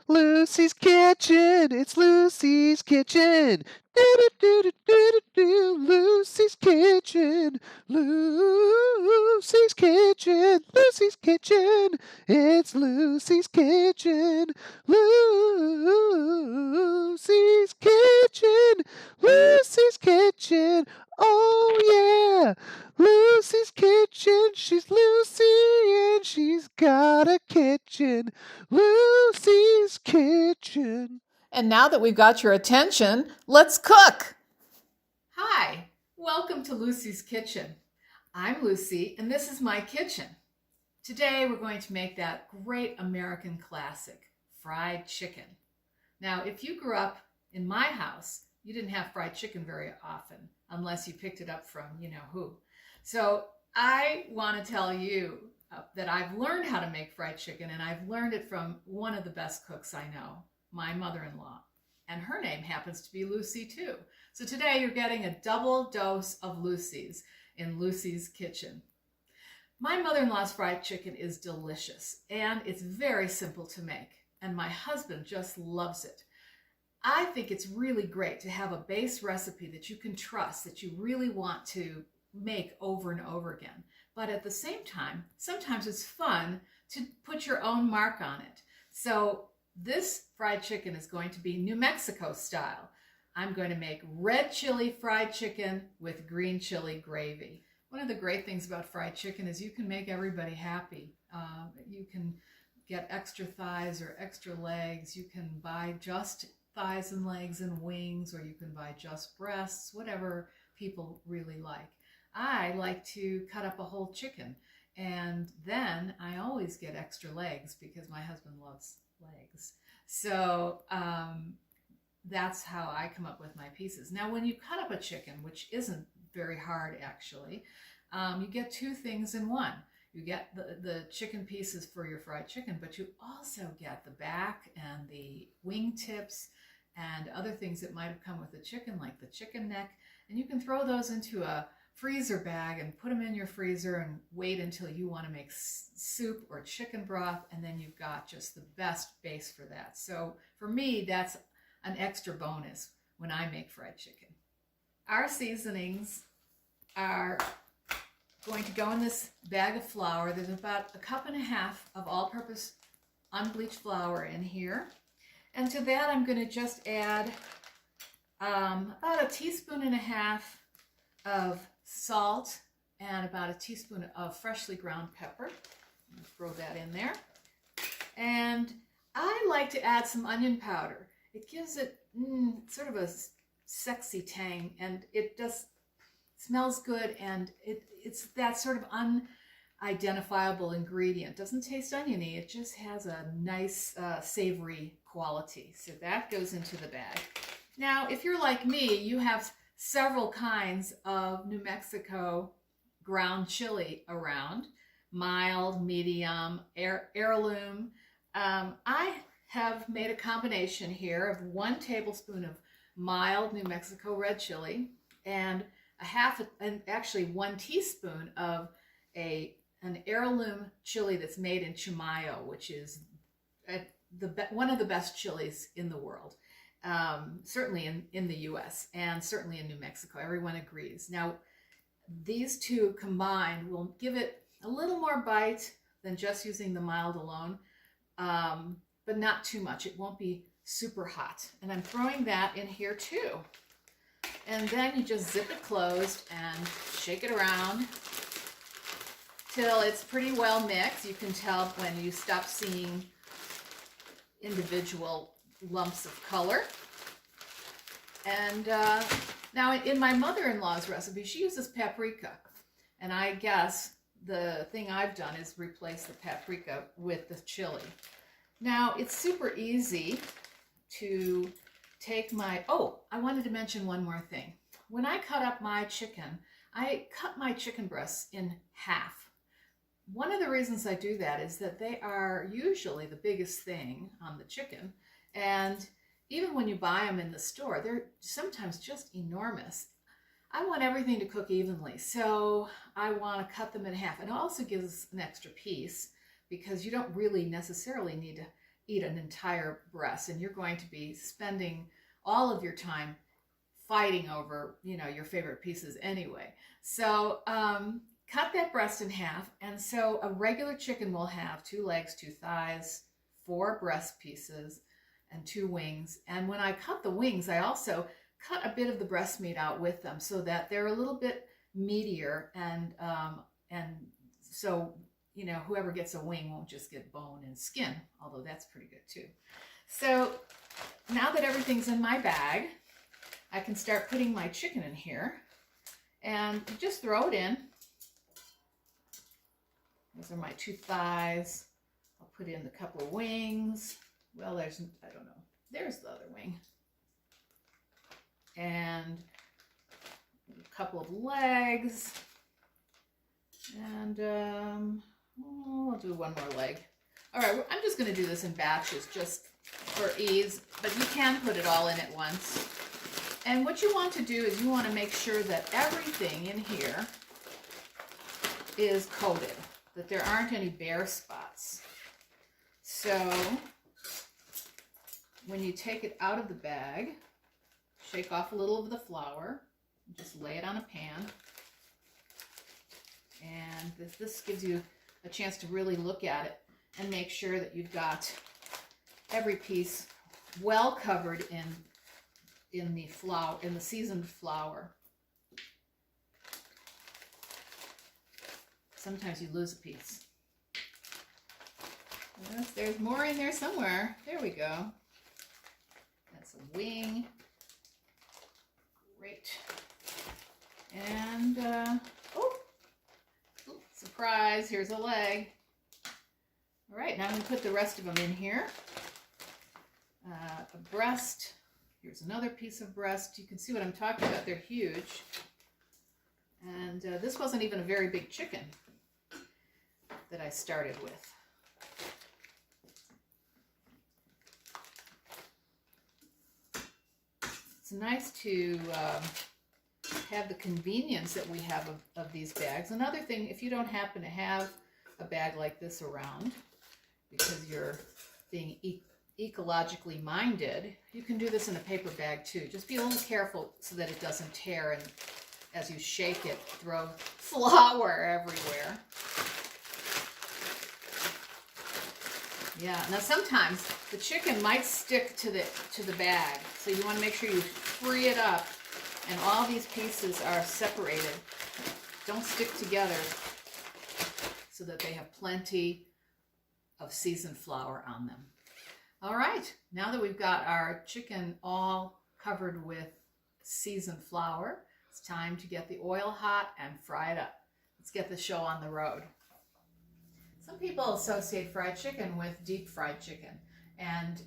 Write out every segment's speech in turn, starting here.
Lucy's Kitchen. It's Lucy's Kitchen. Do-do-do-do-do-do. Lucy's Kitchen. Lucy's Kitchen. Lucy's Kitchen. It's Lucy's Kitchen. Lucy's Kitchen. Lucy's Kitchen. Oh yeah. Lucy's Kitchen. She's Lucy and she's got a kitchen. Lucy's Kitchen. And now that we've got your attention, let's cook. Hi, welcome to Lucy's Kitchen. I'm Lucy, and this is my kitchen. Today we're going to make that great American classic, fried chicken. Now, if you grew up in my house, you didn't have fried chicken very often, unless you picked it up from you-know-who. So I want to tell you that I've learned how to make fried chicken, and I've learned it from one of the best cooks I know, my mother-in-law. And her name happens to be Lucy too. So today you're getting a double dose of Lucy's in Lucy's Kitchen. My mother-in-law's fried chicken is delicious and it's very simple to make. And my husband just loves it. I think it's really great to have a base recipe that you can trust, that you really want to make over and over again. But at the same time, sometimes it's fun to put your own mark on it. So this fried chicken is going to be New Mexico style. I'm going to make red chili fried chicken with green chili gravy. One of the great things about fried chicken is you can make everybody happy. You can get extra thighs or extra legs. You can buy just thighs and legs and wings, or you can buy just breasts, whatever people really like. I like to cut up a whole chicken, and then I always get extra legs because my husband loves legs. So that's how I come up with my pieces. Now, when you cut up a chicken, which isn't very hard actually, you get two things in one. You get the chicken pieces for your fried chicken, but you also get the back and the wing tips and other things that might have come with the chicken, like the chicken neck, and you can throw those into a freezer bag and put them in your freezer and wait until you want to make soup or chicken broth, and then you've got just the best base for that. So for me, that's an extra bonus when I make fried chicken. Our seasonings are going to go in this bag of flour. There's about 1.5 cups of all-purpose unbleached flour in here. And to that, I'm going to just add about 1.5 teaspoons of salt and about 1 teaspoon of freshly ground pepper. Throw that in there. And I like to add some onion powder. It gives it sort of a sexy tang, and it just smells good, and it's that sort of unidentifiable ingredient. Doesn't taste oniony, it just has a nice savory quality. So that goes into the bag. Now, if you're like me, you have several kinds of New Mexico ground chili around. Mild, medium, heirloom. I have made a combination here of 1 tablespoon of mild New Mexico red chili and actually 1 teaspoon of an heirloom chili that's made in Chimayo, which is one of the best chilies in the world. Certainly in the US and certainly in New Mexico. Everyone agrees. Now, these two combined will give it a little more bite than just using the mild alone, but not too much. It won't be super hot. And I'm throwing that in here too. And then you just zip it closed and shake it around till it's pretty well mixed. You can tell when you stop seeing individual lumps of color. And now in my mother-in-law's recipe, she uses paprika. And I guess the thing I've done is replace the paprika with the chili. Now, it's super easy to take I wanted to mention one more thing. When I cut up my chicken, I cut my chicken breasts in half. One of the reasons I do that is that they are usually the biggest thing on the chicken, and even when you buy them in the store, they're sometimes just enormous. I want everything to cook evenly, so I want to cut them in half. It also gives an extra piece because you don't really necessarily need to eat an entire breast, and you're going to be spending all of your time fighting over, your favorite pieces anyway. So cut that breast in half. And so a regular chicken will have 2 legs, 2 thighs, 4 breast pieces, and 2 wings. And when I cut the wings, I also cut a bit of the breast meat out with them so that they're a little bit meatier, and so whoever gets a wing won't just get bone and skin, although that's pretty good too. So now that everything's in my bag, I can start putting my chicken in here, and just throw it in. Those are my 2 thighs. I'll put in a couple of wings. Well, I don't know. There's the other wing. And a couple of legs. And I'll do one more leg. All right, I'm just going to do this in batches just for ease, but you can put it all in at once. And what you want to do is you want to make sure that everything in here is coated, that there aren't any bare spots. So when you take it out of the bag, shake off a little of the flour, just lay it on a pan. And this gives you a chance to really look at it and make sure that you've got every piece well covered in the flour, in the seasoned flour. Sometimes you lose a piece. Yes, there's more in there somewhere. There we go. That's a wing. Great. And surprise, here's a leg. All right, now I'm going to put the rest of them in here. A breast. Here's another piece of breast. You can see what I'm talking about. They're huge. And this wasn't even a very big chicken that I started with. It's nice to have the convenience that we have of these bags. Another thing, if you don't happen to have a bag like this around, because you're being ecologically minded, you can do this in a paper bag too. Just be a little careful so that it doesn't tear, and as you shake it, throw flour everywhere. Yeah, now sometimes the chicken might stick to the bag, so you want to make sure you free it up and all these pieces are separated. Don't stick together, so that they have plenty of seasoned flour on them. All right, now that we've got our chicken all covered with seasoned flour, it's time to get the oil hot and fry it up. Let's get the show on the road. Some people associate fried chicken with deep fried chicken, and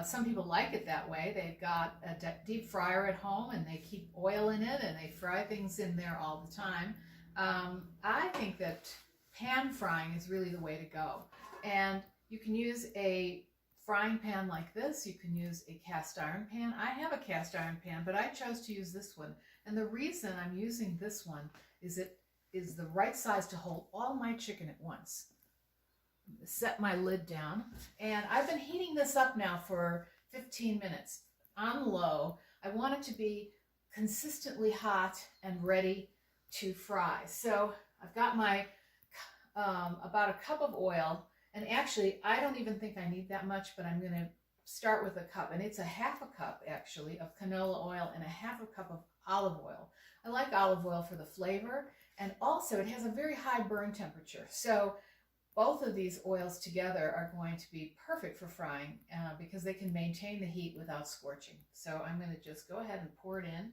some people like it that way. They've got a deep fryer at home and they keep oil in it and they fry things in there all the time. I think that pan frying is really the way to go. And you can use a frying pan like this. You can use a cast iron pan. I have a cast iron pan, but I chose to use this one. And the reason I'm using this one is it is the right size to hold all my chicken at once. Set my lid down, and I've been heating this up now for 15 minutes on low. I want it to be consistently hot and ready to fry. So I've got my about a cup of oil, and actually I don't even think I need that much, but I'm going to start with a cup, and it's a half a cup actually of canola oil and a half a cup of olive oil. I like olive oil for the flavor, and also it has a very high burn temperature. So both of these oils together are going to be perfect for frying because they can maintain the heat without scorching. So I'm going to just go ahead and pour it in.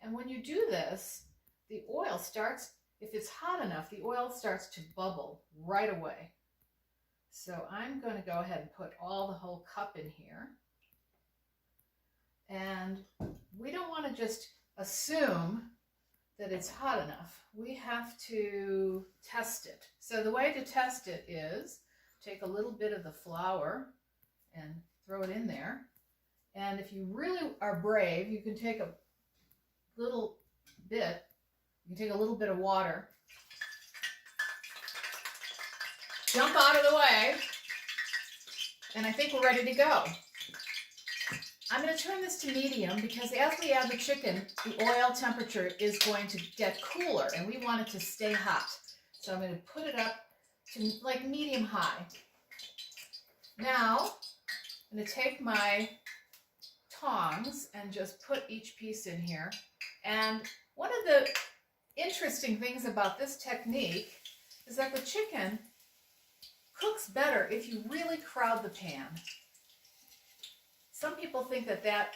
And when you do this, the oil starts, if it's hot enough, the oil starts to bubble right away. So I'm going to go ahead and put the whole cup in here. And we don't want to just assume that it's hot enough. We have to test it. So the way to test it is take a little bit of the flour and throw it in there. And if you really are brave, you can take a little bit, you can take a little bit of water, jump out of the way, And I think we're ready to go. I'm going to turn this to medium because as we add the chicken, the oil temperature is going to get cooler and we want it to stay hot. So I'm going to put it up to like medium high. Now, I'm going to take my tongs and just put each piece in here. And one of the interesting things about this technique is that the chicken cooks better if you really crowd the pan. Some people think that that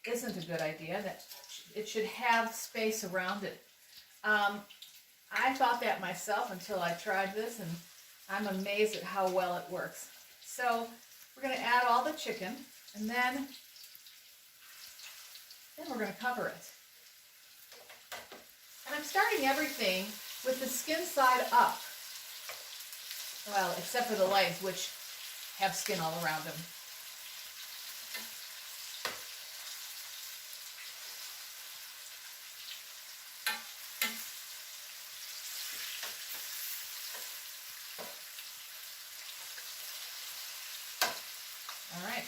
isn't a good idea, that it should have space around it. I thought that myself until I tried this, and I'm amazed at how well it works. So we're going to add all the chicken, and then we're going to cover it. And I'm starting everything with the skin side up. Well, except for the legs, which have skin all around them. All right.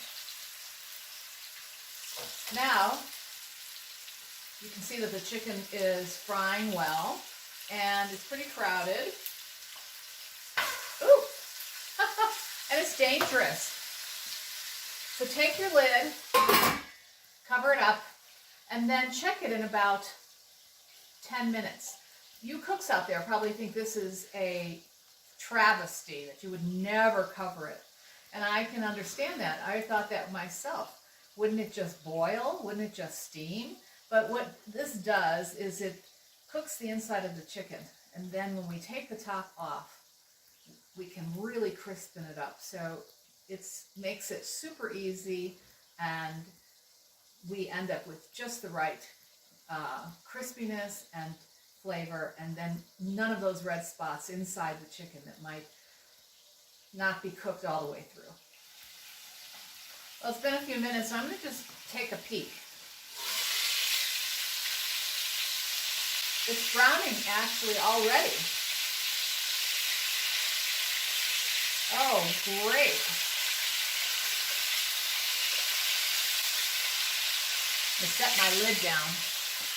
Now, you can see that the chicken is frying well, and it's pretty crowded. Ooh! And it's dangerous. So take your lid, cover it up, and then check it in about 10 minutes. You cooks out there probably think this is a travesty, that you would never cover it. And I can understand that. I thought that myself. Wouldn't it just boil? Wouldn't it just steam? But what this does is it cooks the inside of the chicken. And then when we take the top off, we can really crispen it up. So it makes it super easy, and we end up with just the right crispiness and flavor, and then none of those red spots inside the chicken that might not be cooked all the way through. Well, it's been a few minutes, so I'm going to just take a peek. It's browning actually already. Oh, great. I'm going to set my lid down.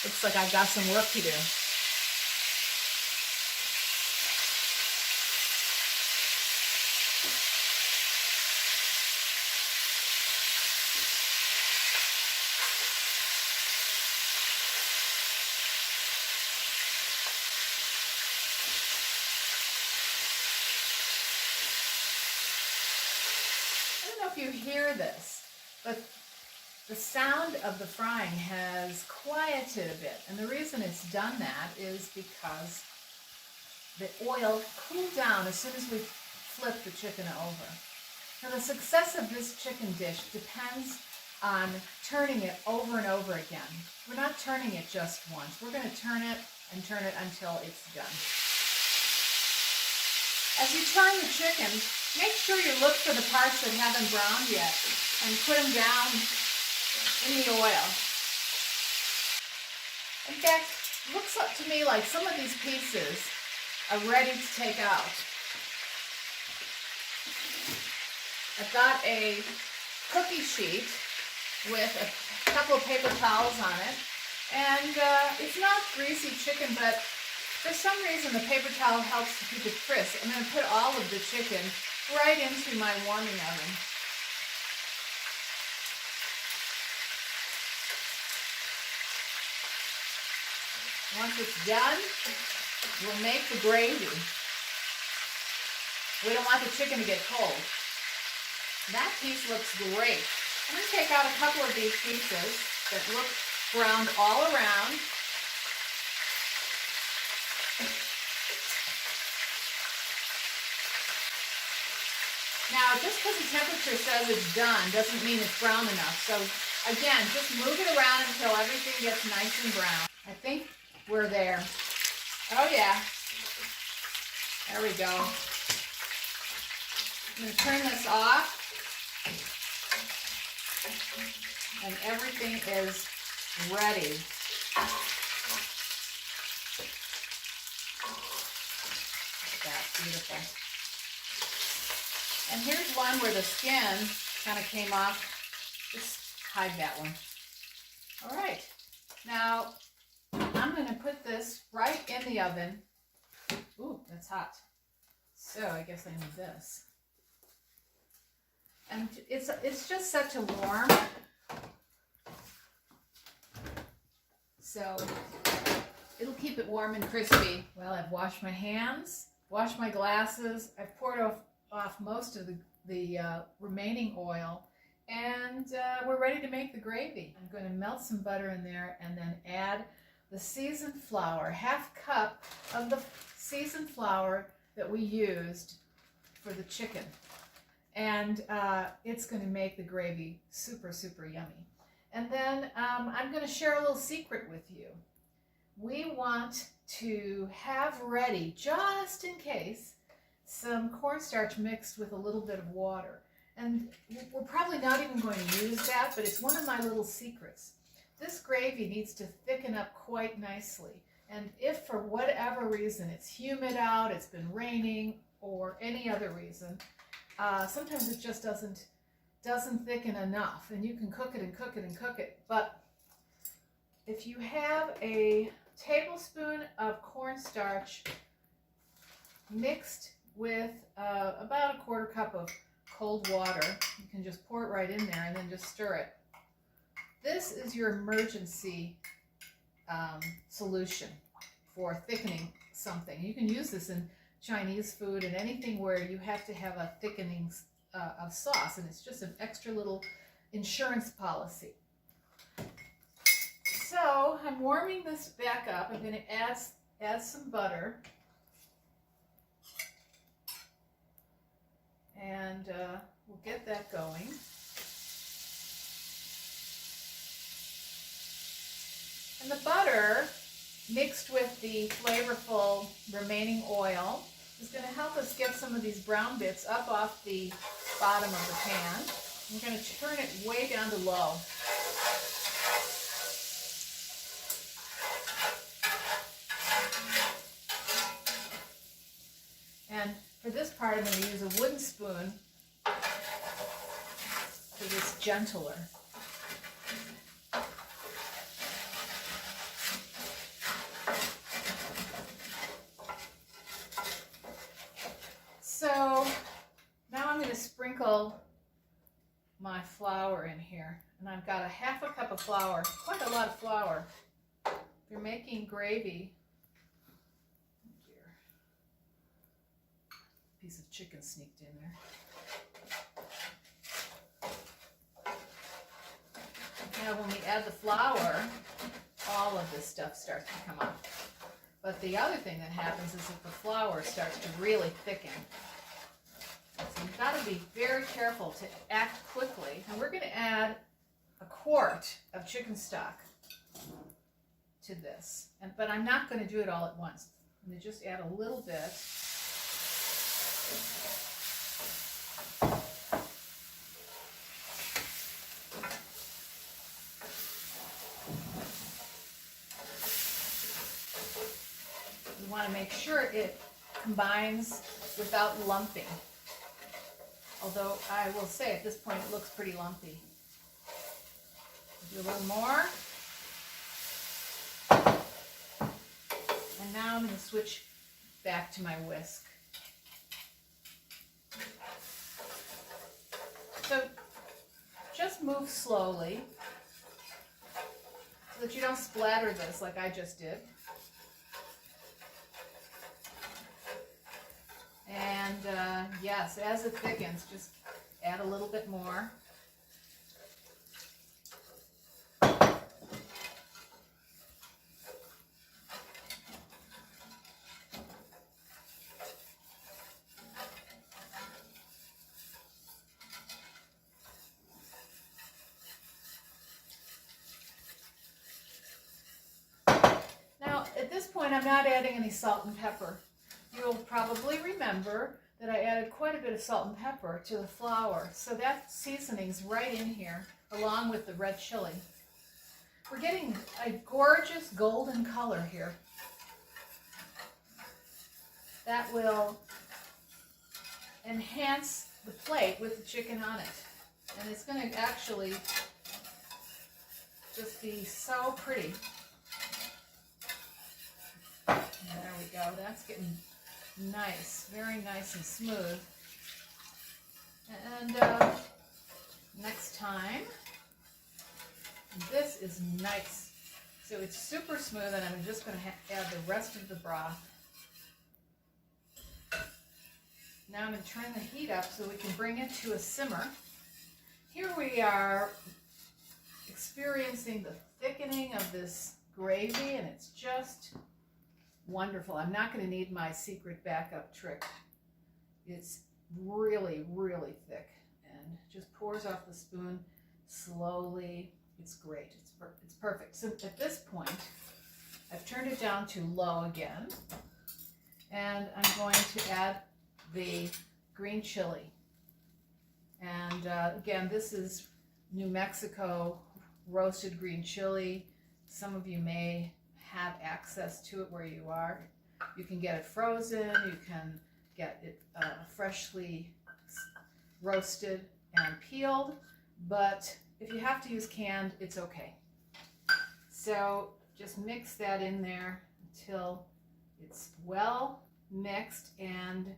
Looks like I've got some work to do. I don't know if you hear this, but the sound of the frying has quieted a bit. And the reason it's done that is because the oil cooled down as soon as we flip the chicken over. Now, the success of this chicken dish depends on turning it over and over again. We're not turning it just once. We're going to turn it until it's done. As you turn the chicken, make sure you look for the parts that haven't browned yet and put them down in the oil. In fact, it looks up to me like some of these pieces are ready to take out. I've got a cookie sheet with a couple of paper towels on it, and it's not greasy chicken, but for some reason the paper towel helps to keep it crisp. I'm going to put all of the chicken right into my warming oven. Once it's done, we'll make the gravy. We don't want the chicken to get cold. That piece looks great. I'm going to take out a couple of these pieces that look browned all around. Now, just because the temperature says it's done doesn't mean it's brown enough. So again, just move it around until everything gets nice and brown. I think we're there. Oh yeah. There we go. I'm going to turn this off. And everything is ready. That's beautiful. And And here's one where the skin kind of came off. Just hide that one. All right. Now, I'm going to put this right in the oven. Ooh, that's hot. So I guess I need this. And it's just set to warm. So it'll keep it warm and crispy. Well, I've washed my hands, washed my glasses. I've poured off most of the remaining oil. And we're ready to make the gravy. I'm going to melt some butter in there and then add the seasoned flour, half cup of the seasoned flour that we used for the chicken. And it's going to make the gravy super, super yummy. And then I'm going to share a little secret with you. We want to have ready, just in case, some cornstarch mixed with a little bit of water. And we're probably not even going to use that, but it's one of my little secrets. This gravy needs to thicken up quite nicely. And if for whatever reason it's humid out, it's been raining, or any other reason, sometimes it just doesn't thicken enough. And you can cook it and cook it and cook it. But if you have a tablespoon of cornstarch mixed with about a quarter cup of cold water, you can just pour it right in there and then just stir it. This is your emergency solution for thickening something. You can use this in Chinese food and anything where you have to have a thickening of sauce, and it's just an extra little insurance policy. So I'm warming this back up. I'm going to add some butter. And we'll get that going. And the butter, mixed with the flavorful remaining oil, is going to help us get some of these brown bits up off the bottom of the pan. We're going to turn it way down to low. And for this part, I'm going to use a wooden spoon because it's gentler. So now I'm going to sprinkle my flour in here. And I've got a half a cup of flour, quite a lot of flour. If you're making gravy, piece of chicken sneaked in there. Now when we add the flour, all of this stuff starts to come up. But the other thing that happens is that the flour starts to really thicken. So you've got to be very careful to act quickly. And we're going to add a quart of chicken stock to this. But I'm not going to do it all at once. I'm going to just add a little bit. You want to make sure it combines without lumping. Although I will say at this point it looks pretty lumpy. Do a little more. And now I'm going to switch back to my whisk. So just move slowly so that you don't splatter this like I just did. And yes, as it thickens, just add a little bit more. Now, at this point, I'm not adding any salt and pepper. You'll probably remember that I added quite a bit of salt and pepper to the flour. So that seasoning's right in here, along with the red chili. We're getting a gorgeous golden color here. That will enhance the plate with the chicken on it. And it's going to actually just be so pretty. And there we go. That's getting nice, very nice and smooth. And next time, this is nice. So it's super smooth, and I'm just going to add the rest of the broth. Now I'm going to turn the heat up so we can bring it to a simmer. Here we are experiencing the thickening of this gravy, and it's just wonderful. I'm not going to need my secret backup trick. It's really, really thick and just pours off the spoon slowly. It's great. It's perfect. So at this point, I've turned it down to low again, and I'm going to add the green chili. And again, this is New Mexico roasted green chili. Some of you may have access to it where you are. You can get it frozen, you can get it freshly roasted and peeled, but if you have to use canned, it's okay. So just mix that in there until it's well mixed, and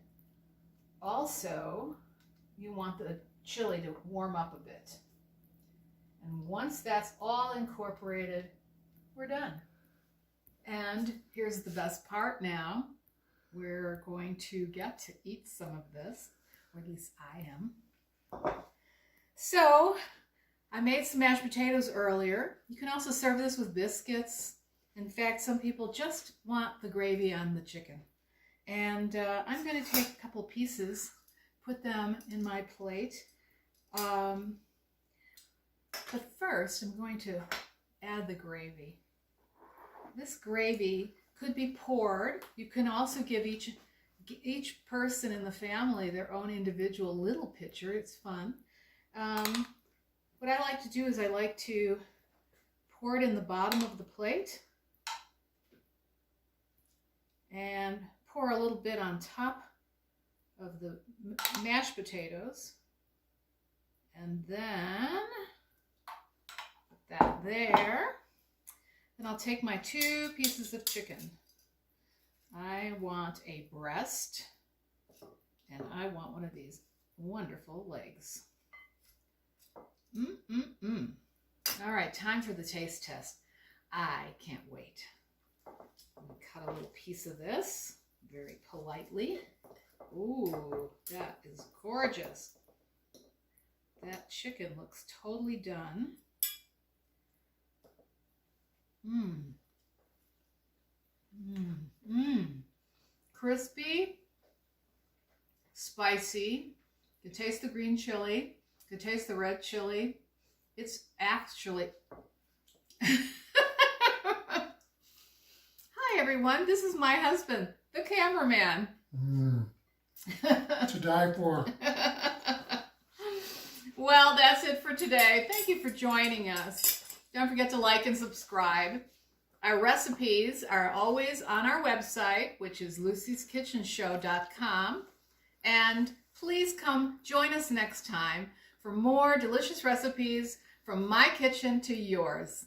also you want the chili to warm up a bit. And once that's all incorporated, we're done. And here's the best part now. We're going to get to eat some of this, or at least I am. So I made some mashed potatoes earlier. You can also serve this with biscuits. In fact, some people just want the gravy on the chicken. And I'm going to take a couple pieces, put them in my plate. But first, I'm going to add the gravy. This gravy could be poured. You can also give each person in the family their own individual little pitcher. It's fun. What I like to do is I like to pour it in the bottom of the plate and pour a little bit on top of the mashed potatoes, and then put that there. Then I'll take my 2 pieces of chicken. I want a breast, and I want one of these wonderful legs. All right, time for the taste test. I can't wait. I'm gonna cut a little piece of this very politely. Ooh, that is gorgeous. That chicken looks totally done. Crispy, spicy. You can taste the green chili. You can taste the red chili. It's actually... Hi, everyone. This is my husband, the cameraman. To die for. Well, that's it for today. Thank you for joining us. Don't forget to like and subscribe. Our recipes are always on our website, which is lucyskitchenshow.com. And please come join us next time for more delicious recipes from my kitchen to yours.